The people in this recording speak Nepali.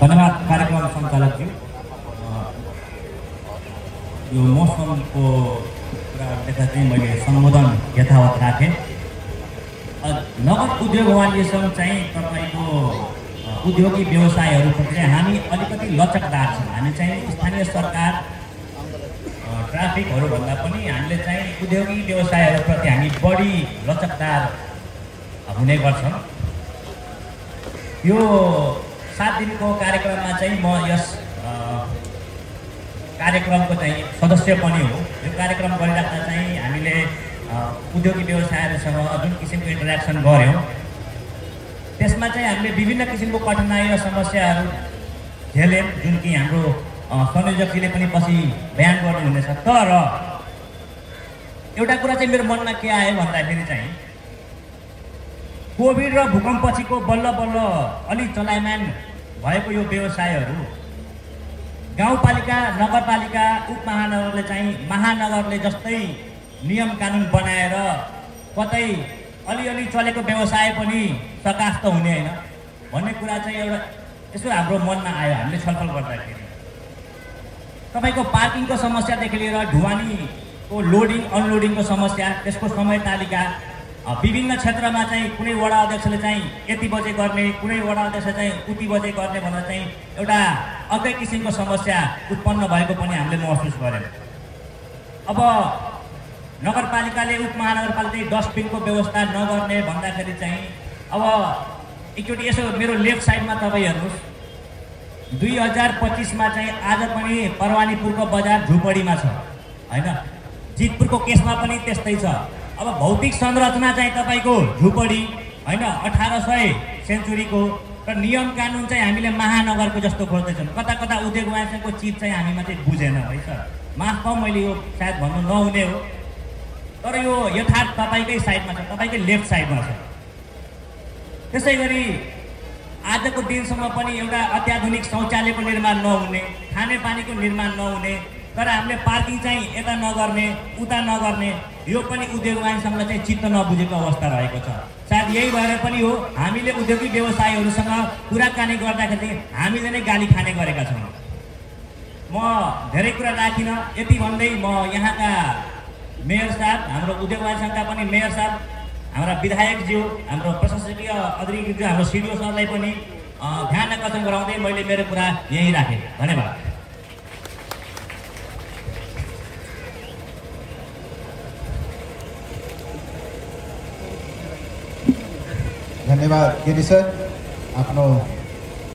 धन्यवाद कार्यक्रम सञ्चालकज्यू। यो मौसमको कुरा देख्दा चाहिँ मैले सम्बोधन यथावत राखेँ। नगद उद्योग वाणिज्य चाहिँ तपाईँको उद्योगी व्यवसायहरूप्रति चाहिँ हामी अलिकति लचकदार छौँ। हामी चाहिँ स्थानीय सरकार ट्राफिकहरू भन्दा पनि हामीले चाहिँ उद्योगी व्यवसायहरूप्रति हामी बढी लचकदार हुने गर्छौँ। यो 7 दिनको कार्यक्रममा चाहिँ म यस कार्यक्रमको चाहिँ सदस्य पनि हो। यो कार्यक्रम गरिराख्दा चाहिँ हामीले उद्योगी व्यवसायहरूसँग जुन किसिमको इन्टरेक्सन गऱ्यौँ त्यसमा चाहिँ हामीले विभिन्न किसिमको कठिनाइ र समस्याहरू झेल्यौँ, जुन कि हाम्रो संयोजकजीले पनि पछि बयान गर्नुहुनेछ। तर एउटा कुरा चाहिँ मेरो मनमा के आयो भन्दाखेरि चाहिँ कोभिड र भूकम्पपछिको बल्ल बल्ल अलि चलायमान भएको यो व्यवसायहरू गाउँपालिका, नगरपालिका, उपमहानगरले चाहिँ महानगरले जस्तै नियम कानुन बनाएर कतै अलिअलि चलेको व्यवसाय पनि सकास्त हुने होइन भन्ने कुरा चाहिँ एउटा यसो हाम्रो मनमा आयो हामीले छलफल गर्दाखेरि। तपाईँको पार्किङको समस्यादेखि लिएर ढुवानीको लोडिङ अनलोडिङको समस्या, त्यसको समय तालिका, विभिन्न क्षेत्रमा चाहिँ कुनै वडा अध्यक्षले चाहिँ यति बजे गर्ने, कुनै वडा अध्यक्ष चाहिँ उति बजे गर्ने भनेर चाहिँ एउटा अर्कै किसिमको समस्या उत्पन्न भएको पनि हामीले महसुस गऱ्यौँ। अब नगरपालिकाले उपमहानगरपालिकाले डस्टबिनको व्यवस्था नगर्ने भन्दाखेरि चाहिँ अब एकचोटि यसो मेरो लेफ्ट साइडमा तपाईँ हेर्नुहोस्, 2025मा चाहिँ आज पनि परवानीपुरको बजार झुपडीमा छ होइन, जितपुरको केसमा पनि त्यस्तै छ। अब भौतिक संरचना चाहिँ तपाईँको झुपडी होइन 1800 सेन्चुरीको, र नियम कानुन चाहिँ हामीले महानगरको जस्तो खोज्दैछौँ। कता कता उद्योग वाणिज्यको चिज चाहिँ हामीमा चाहिँ बुझेन है सर, माफ पाऊँ मैले यो सायद भन्नु नहुने हो, तर यो यथार्थ तपाईँकै साइडमा छ, तपाईँकै लेफ्ट साइडमा छ। त्यसै गरी आजको दिनसम्म पनि एउटा अत्याधुनिक शौचालयको निर्माण नहुने, खानेपानीको निर्माण नहुने, तर हामीले पार्किङ चाहिँ यता नगर्ने उता नगर्ने, यो पनि उद्योग वाणिज्यसँग चाहिँ चित्त नबुझेको अवस्था रहेको छ। सायद यही भएर पनि हो हामीले उद्योगी व्यवसायीहरूसँग कुराकानी गर्दाखेरि हामीले नै गाली खाने गरेका छौँ। म धेरै कुरा राखिनँ, यति भन्दै म यहाँका मेयर साहब, हाम्रो उद्योग वाणिज्य सङ्घका पनि मेयर साहब, हाम्रा विधायकज्यू, हाम्रो प्रशासकीय अधिकृतज्यू, हाम्रो सिडिओ सरलाई पनि ध्यान आकर्षण गराउँदै मैले मेरो कुरा यहीँ राखेँ। धन्यवाद। धन्यवाद गिरी सर, आफ्नो